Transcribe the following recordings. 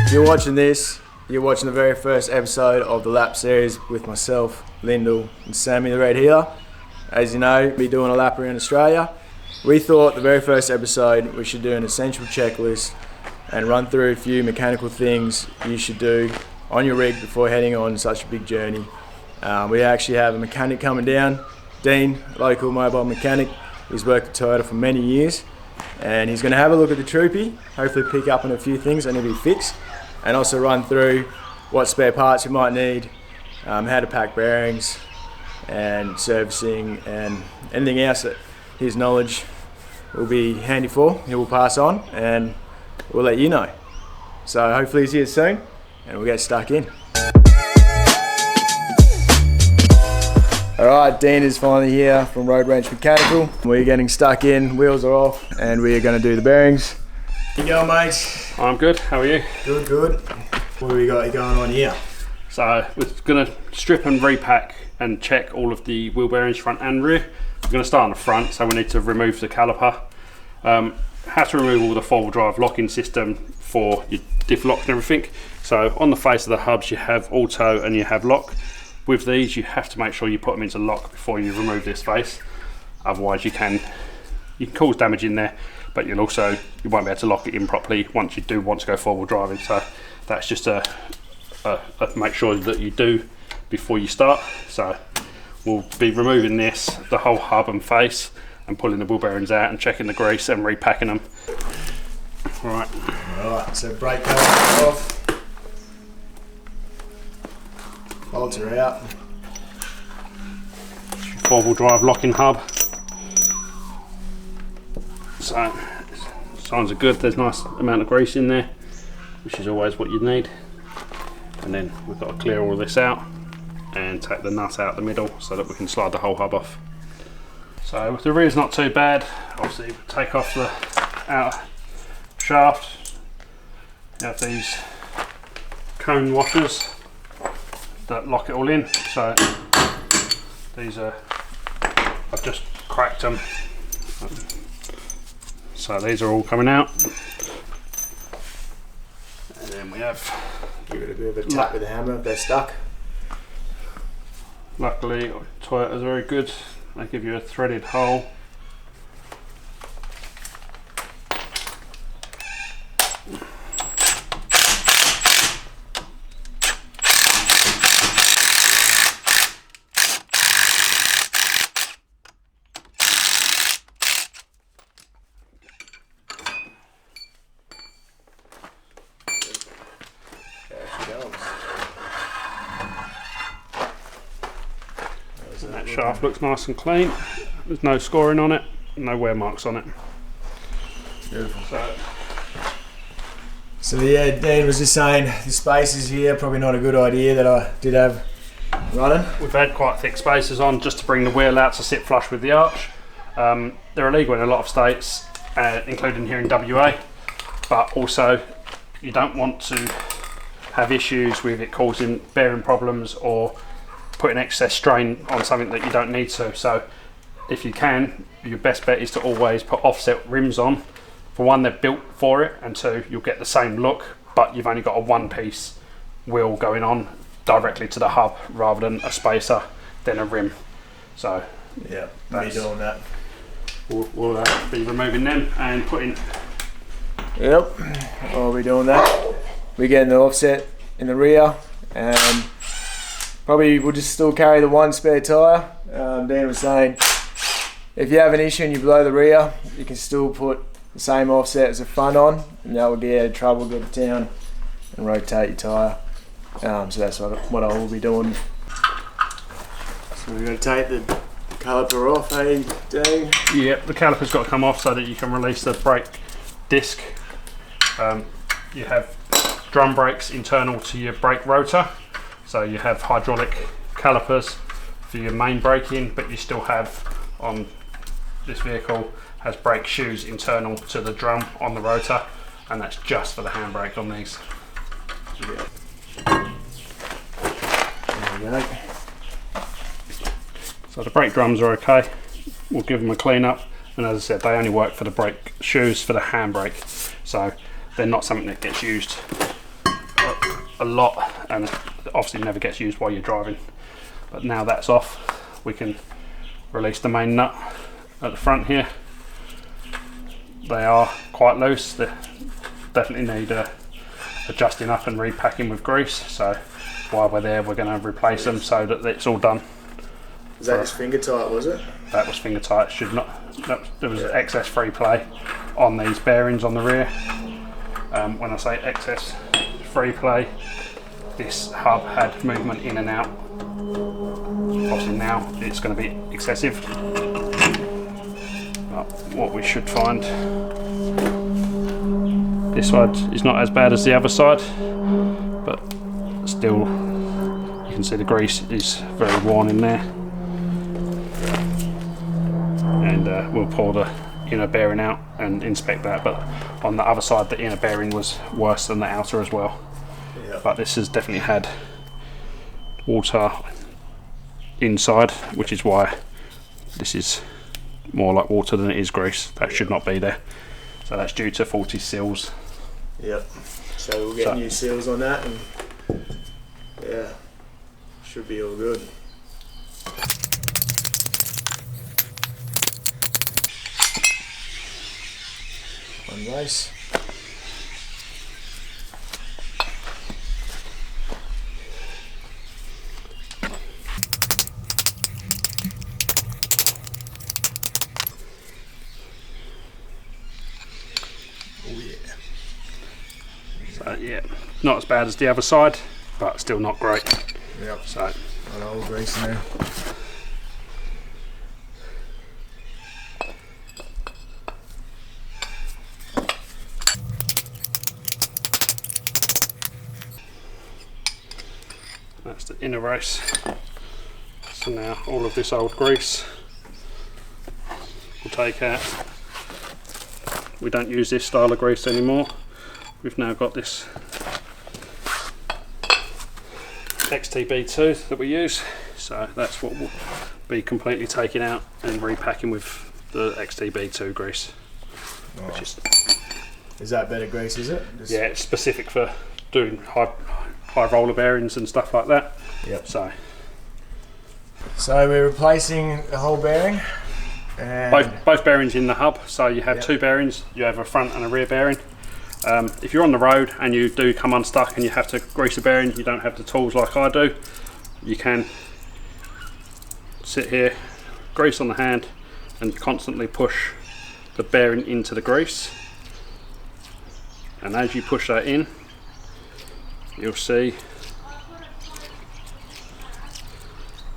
If you're watching this, you're watching the very first episode of the lap series with myself, Lyndall and Sammy the Red Healer. As you know, we'll be doing a lap around Australia. We thought the very first episode we should do an essential checklist and run through a few mechanical things you should do on your rig before heading on such a big journey. We actually have a mechanic coming down, Dean, local mobile mechanic. He's worked at Toyota for many years, and he's going to have a look at the Troopy, hopefully pick up on a few things that need to be fixed, and also run through what spare parts you might need, how to pack bearings and servicing, and anything else that his knowledge will be handy for, he will pass on and we'll let you know. So hopefully he's here soon and we'll get stuck in. Alright, Dean is finally here from Road Rench Mechanical. We're getting stuck in, wheels are off, and we're going to do the bearings. How you going, mate? I'm good, how are you? Good, good. What have we got going on here? So we're going to strip and repack and check all of the wheel bearings front and rear. We're going to start on the front, so we need to remove the caliper. How to remove all the four-wheel drive locking system for your diff locks and everything. So on the face of the hubs you have auto and you have lock. With these you have to make sure you put them into lock before you remove this face, otherwise you can cause damage in there, but you won't be able to lock it in properly once you do want to go four-wheel driving. So that's just a make sure that you do before you start. So we'll be removing this, the whole hub and face, and pulling the wheel bearings out and checking the grease and repacking them. Alright, so brake caliper off. Bolts are out. Four-wheel drive locking hub. So signs are good, there's a nice amount of grease in there, which is always what you need. And then we've got to clear all this out and take the nut out the middle so that we can slide the whole hub off. So the rear's not too bad. Obviously we take off the outer shaft. You have these cone washers that lock it all in. So these are, I've just cracked them. So these are all coming out. And then we have, give it a bit of a tap with the hammer if they're stuck. Luckily Toyota's very good. They give you a threaded hole. And that shaft looks nice and clean. There's no scoring on it, no wear marks on it. Beautiful. So yeah, Dean was just saying the spacers here, probably not a good idea that I did have running. We've had quite thick spacers on just to bring the wheel out to sit flush with the arch. They're illegal in a lot of states, including here in WA, but also you don't want to have issues with it causing bearing problems or putting excess strain on something that you don't need to. So if you can, your best bet is to always put offset rims on. For one, they're built for it, and two, you'll get the same look, but you've only got a one-piece wheel going on directly to the hub rather than a spacer, then a rim. So yeah, we'll be doing that. We'll be removing them and putting. Yep, I'll be doing that. We're getting the offset in the rear, and probably we'll just still carry the one spare tyre. Dan was saying if you have an issue and you blow the rear, you can still put the same offset as the front on, and that would be out of trouble, go to town and rotate your tyre. So that's what I will be doing. So we're going to take the caliper off, hey Dean? Yep, the caliper's got to come off so that you can release the brake disc. You have drum brakes internal to your brake rotor, so you have hydraulic calipers for your main braking, but you still have, on this vehicle, has brake shoes internal to the drum on the rotor, and that's just for the handbrake on these. There we go. So the brake drums are okay. We'll give them a clean up, and as I said, they only work for the brake shoes for the handbrake, so they're not something that gets used a lot, and it obviously never gets used while you're driving. But now that's off, we can release the main nut at the front here. They are quite loose, they definitely need adjusting up and repacking with grease, so while we're there we're going to replace them so that it's all done. Was that just finger tight, was it? That was finger tight. Should not. There was excess free play on these bearings on the rear. When I say excess free play, this hub had movement in and out. Obviously now it's going to be excessive. But what we should find, this side is not as bad as the other side, but still you can see the grease is very worn in there. And we'll pull the inner bearing out and inspect that, but on the other side the inner bearing was worse than the outer as well. Yep. But this has definitely had water inside, which is why this is more like water than it is grease. That should not be there, so that's due to faulty seals. Yep, so we'll get new seals on that, and yeah, should be all good. One race. Oh yeah. So yeah, not as bad as the other side, but still not great. Yep. So an old grease in there. that's the inner race. So now all of this old grease we'll take out. We don't use this style of grease anymore. We've now got this XTB2 that we use, so that's what will be completely taken out and repacking with the XTB2 grease. Nice. Which is that better grease, is it? Yeah, it's specific for doing high roller bearings and stuff like that. Yep. So we're replacing the whole bearing. And both bearings in the hub. So you have two bearings. You have a front and a rear bearing. If you're on the road and you do come unstuck and you have to grease a bearing, you don't have the tools like I do, you can sit here, grease on the hand, and constantly push the bearing into the grease. And as you push that in, you'll see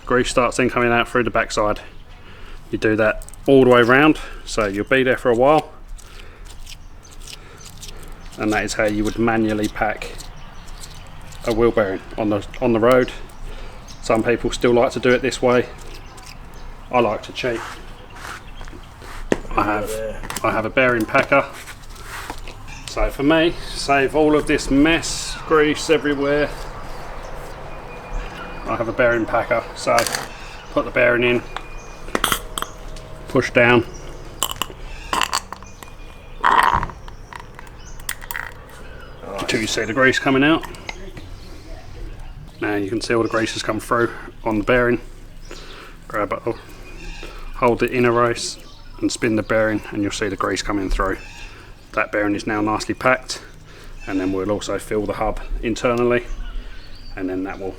grease starts then coming out through the backside. You do that all the way around, so you'll be there for a while, and that is how you would manually pack a wheel bearing on the road. Some people still like to do it this way. I like to cheat. I have a bearing packer. So for me, save all of this mess, grease everywhere, I have a bearing packer. So put the bearing in, push down, until you see the grease coming out. Now you can see all the grease has come through on the bearing. Grab it, hold the inner race and spin the bearing, and you'll see the grease coming through. That bearing is now nicely packed, and then we'll also fill the hub internally, and then that will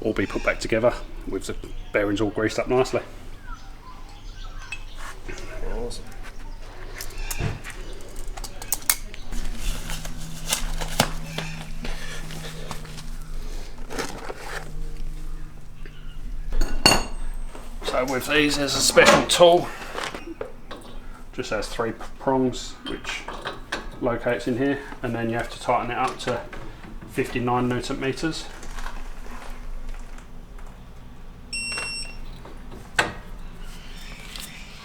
all be put back together with the bearings all greased up nicely. Awesome. So with these, there's a special tool. Just has 3 prongs which locates in here, and then you have to tighten it up to 59 Newton meters.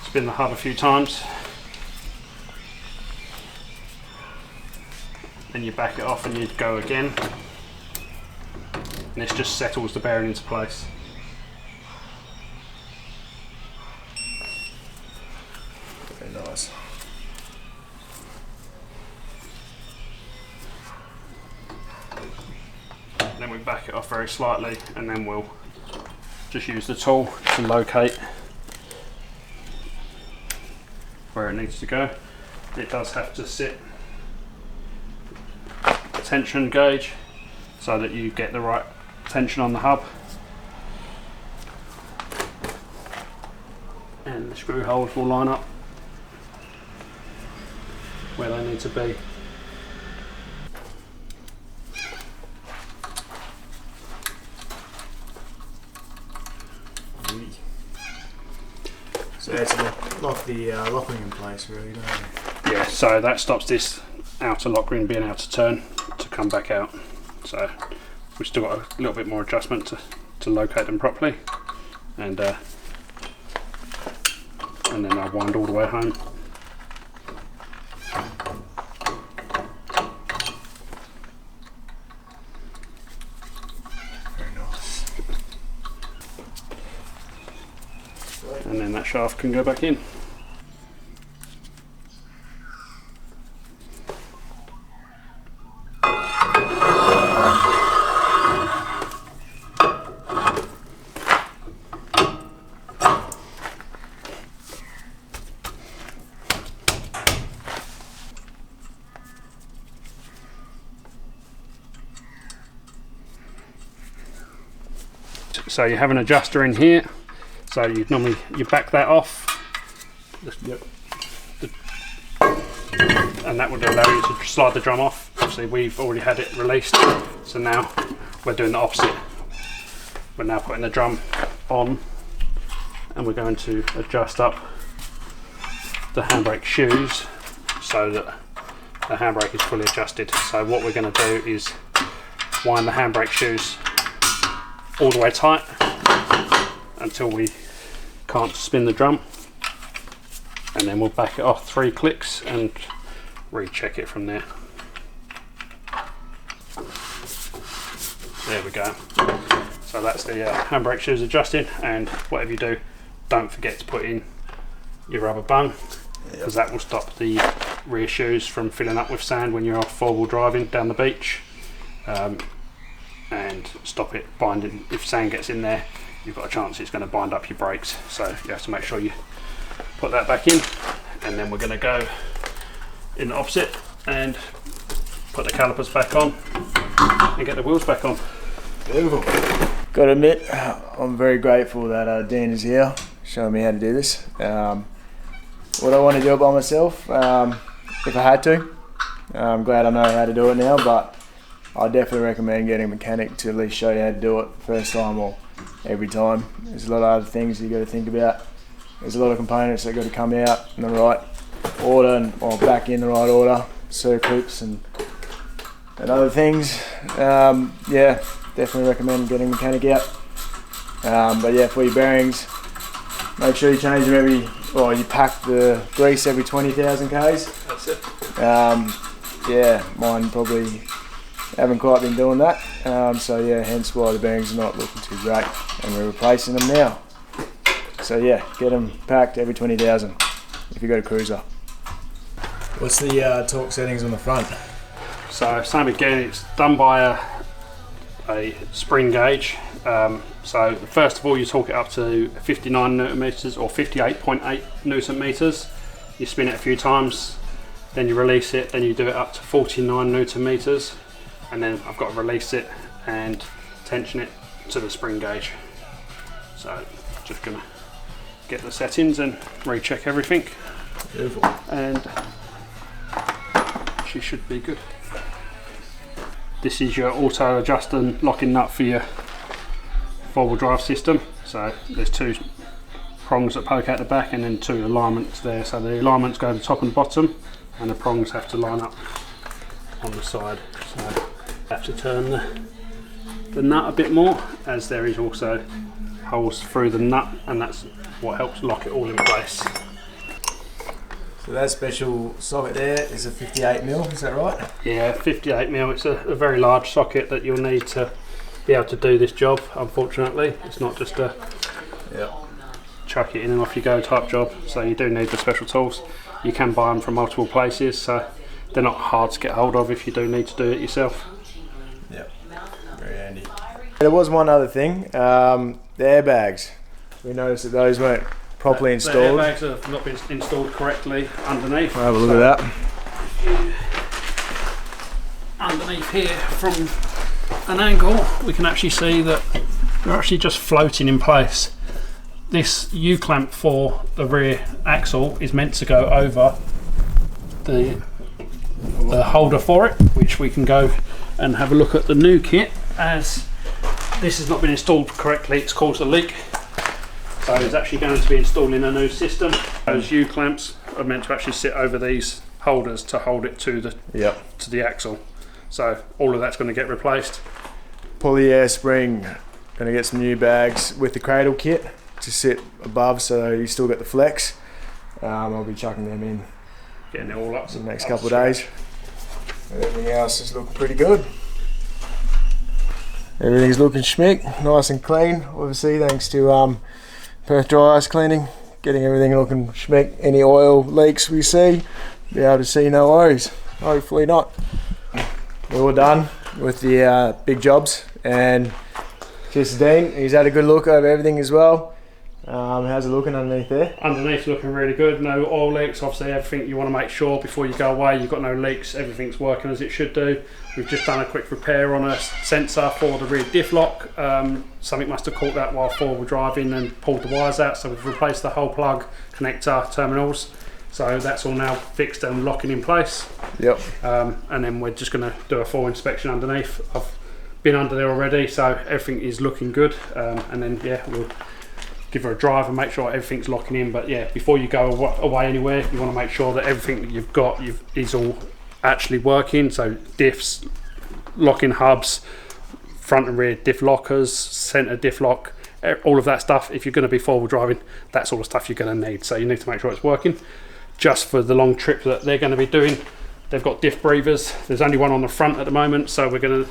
Spin the hub a few times, then you back it off and you go again, and this just settles the bearing into place. Very nice. then we back it off very slightly, and then we'll just use the tool to locate where it needs to go. It does have to sit a tension gauge so that you get the right tension on the hub, and the screw holes will line up where they need to be. So that's lock the lock ring in place, really, don't you? Yeah, so that stops this outer lock ring being able to turn to come back out. So we've still got a little bit more adjustment to locate them properly, and then I'll wind all the way home. Very nice. And then that shaft can go back in. So you have an adjuster in here, so you back that off. Yep. And that would allow you to slide the drum off. Obviously we've already had it released, so now we're doing the opposite. We're now putting the drum on, and we're going to adjust up the handbrake shoes so that the handbrake is fully adjusted. So what we're going to do is wind the handbrake shoes all the way tight until we can't spin the drum, and then we'll back it off 3 clicks and recheck it from there. There we go. So that's the handbrake shoes adjusted, and whatever you do, don't forget to put in your rubber bung, because that will stop the rear shoes from filling up with sand when you're off 4-wheel driving down the beach. And stop it binding. If sand gets in there, you've got a chance it's going to bind up your brakes, so you have to make sure you put that back in. And then we're going to go in the opposite and put the calipers back on and get the wheels back on. Beautiful. Got to admit, I'm very grateful that Dan is here showing me how to do this. Would I want to do it by myself if I had to? I'm glad I know how to do it now, but I definitely recommend getting a mechanic to at least show you how to do it first time or every time. There's a lot of other things you got to think about. There's a lot of components that got to come out in the right order or back in the right order, circuits and other things. Yeah, definitely recommend getting a mechanic out. But yeah, for your bearings, make sure you change them you pack the grease every 20,000 Ks. That's it. Yeah, mine probably haven't quite been doing that, so yeah, hence why the bearings are not looking too great, and we're replacing them now. So yeah, get them packed every 20,000 if you got a cruiser. What's the torque settings on the front? So same again, it's done by a spring gauge. So first of all, you torque it up to 59 Newton meters or 58.8 Newton meters. You spin it a few times, then you release it, then you do it up to 49 Newton meters. And then I've got to release it and tension it to the spring gauge. So just gonna get the settings and recheck everything. Beautiful. And she should be good. This is your auto adjusting locking nut for your 4-wheel drive system. So there's 2 prongs that poke out the back and then 2 alignments there. So the alignments go to the top and bottom, and the prongs have to line up on the side. So have to turn the nut a bit more, as there is also holes through the nut, and that's what helps lock it all in place. So that special socket there is a 58mm, is that right? Yeah, 58mm. It's a very large socket that you'll need to be able to do this job. Unfortunately, it's not just a chuck it in and off you go type job, so you do need the special tools. You can buy them from multiple places, so they're not hard to get hold of if you do need to do it yourself. Yep, very handy. There was one other thing, the airbags. We noticed that those weren't properly installed. The airbags have not been installed correctly underneath. Have a look at that. Underneath here from an angle we can actually see that they're actually just floating in place. This U-clamp for the rear axle is meant to go over the holder for it, which we can go and have a look at the new kit. As this has not been installed correctly, it's caused a leak, so it's actually going to be installing a new system. Those U-clamps are meant to actually sit over these holders to hold it to the axle. So all of that's going to get replaced. Pulley air spring, going to get some new bags with the cradle kit to sit above, so you still get the flex. I'll be chucking them in, getting it all up in the next couple of days. And everything else is looking pretty good. Everything's looking schmick, nice and clean. Obviously, thanks to Perth Dry Ice Cleaning, getting everything looking schmick. Any oil leaks we see, be able to see no worries. Hopefully not. We're all done with the big jobs, and cheers to Dean. He's had a good look over everything as well. How's it looking underneath there? Underneath looking really good, no oil leaks. Obviously everything you want to make sure before you go away you've got no leaks, everything's working as it should do. We've just done a quick repair on a sensor for the rear diff lock. Something must have caught that while forward driving and pulled the wires out, so we've replaced the whole plug, connector, terminals. So that's all now fixed and locking in place. Yep. And then we're just going to do a full inspection underneath. I've been under there already, so everything is looking good. And then we'll give her a drive and make sure everything's locking in. But yeah, before you go away anywhere, you want to make sure that everything that you've got is all actually working. So diffs, locking hubs, front and rear diff lockers, centre diff lock, all of that stuff. If you're going to be forward driving, that's all the stuff you're going to need. So you need to make sure it's working. Just for the long trip that they're going to be doing, they've got diff breathers. There's only one on the front at the moment, so we're going to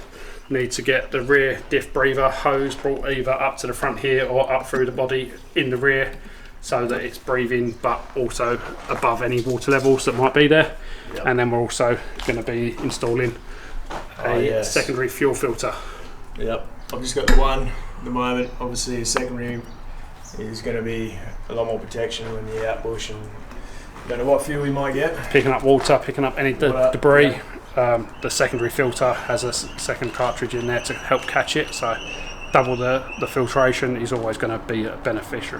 need to get the rear diff breather hose brought either up to the front here or up through the body in the rear, so that it's breathing but also above any water levels that might be there. Yep. And then we're also going to be installing a secondary fuel filter. Yep, I've just got the one at the moment. Obviously a secondary is going to be a lot more protection when you're out bush, and don't know what fuel we might get. Picking up water, picking up any debris. Yeah. The secondary filter has a second cartridge in there to help catch it, so double the filtration is always going to be beneficial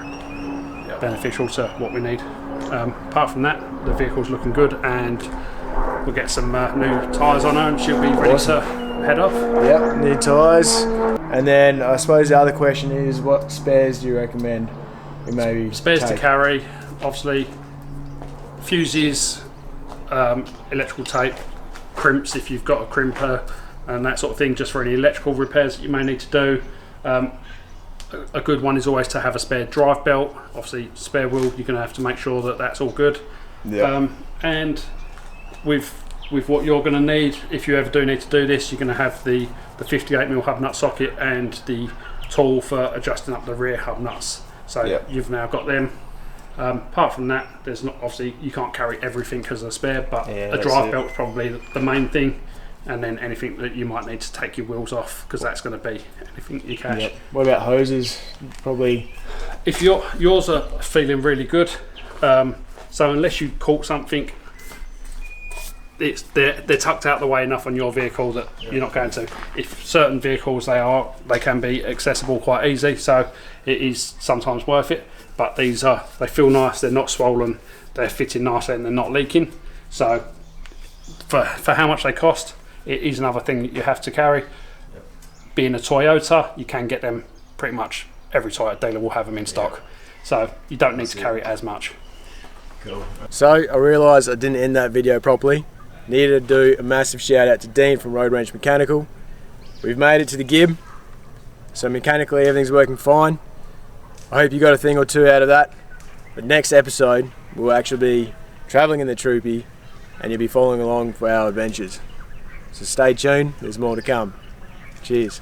to what we need. Apart from that, the vehicle's looking good, and we'll get some new tyres on her and she'll be ready to head off. Yep, new tyres. And then I suppose the other question is, what spares do you recommend we maybe spares take? To carry? Obviously fuses, electrical tape, crimps if you've got a crimper, and that sort of thing, just for any electrical repairs that you may need to do. A good one is always to have a spare drive belt. Obviously spare wheel, you're going to have to make sure that that's all good. Yeah. And with what you're going to need, if you ever do need to do this, you're going to have the 58mm hub nut socket and the tool for adjusting up the rear hub nuts. So you've now got them. Apart from that, there's not, obviously you can't carry everything because of the spare, but a drive belt's probably the main thing, and then anything that you might need to take your wheels off, because that's going to be anything you catch. Yep. What about hoses? Probably. If yours are feeling really good, so unless you caught something, they're tucked out the way enough on your vehicle that you're not going to. If certain vehicles they can be accessible quite easy, so it is sometimes worth it. But they feel nice, they're not swollen, they're fitting nicely and they're not leaking. So for how much they cost, it is another thing that you have to carry. Yep. Being a Toyota, you can get them pretty much, every Toyota dealer will have them in stock. So you don't need to carry as much. Cool. So I realised I didn't end that video properly. Needed to do a massive shout out to Dean from Road Rench Mechanical. We've made it to the Gib, so mechanically everything's working fine. I hope you got a thing or two out of that. But next episode, we'll actually be travelling in the Troopy, and you'll be following along for our adventures. So stay tuned, there's more to come. Cheers.